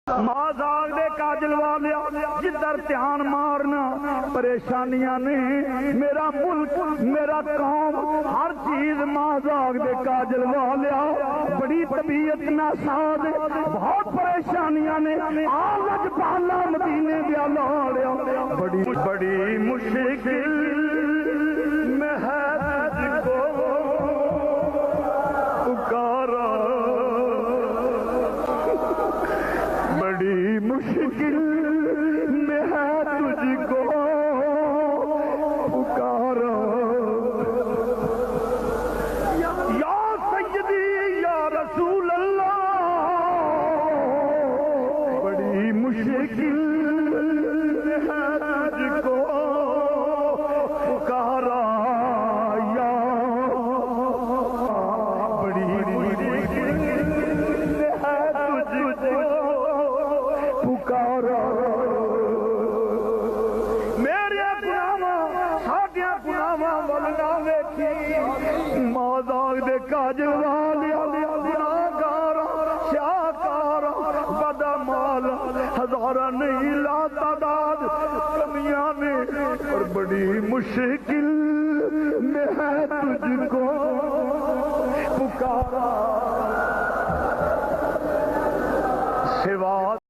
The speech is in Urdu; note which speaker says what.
Speaker 1: مازاگ دے کاجل والیا جدھر دھیان مارنا پریشانیاں نے میرا ملک میرا قوم ہر چیز مازاگ دے کاجل والیا بڑی طبیعت ناساز بہت پریشانیاں نے آج پالا مدینے دیا لاڑیا بڑی بڑی مشکل میں ہے تجھ کو پکارا بڑی مشکل میں ہے تجھ کو پکارا یا سیدی یا رسول اللہ بڑی مشکل میں ہے تجھ کو پکارا یا بڑی مشکل میں ہے تجھ کو پکارا میرے گناواں ساڈیاں گناواں ول نہ ویکھی مازاگ دے کاجل والیا گناہگار شاہکار بدمال ہزاراں نہیں لا تعداد کمیاں نے اور بڑی مشکل میں ہے تجھ کو پکارا سوا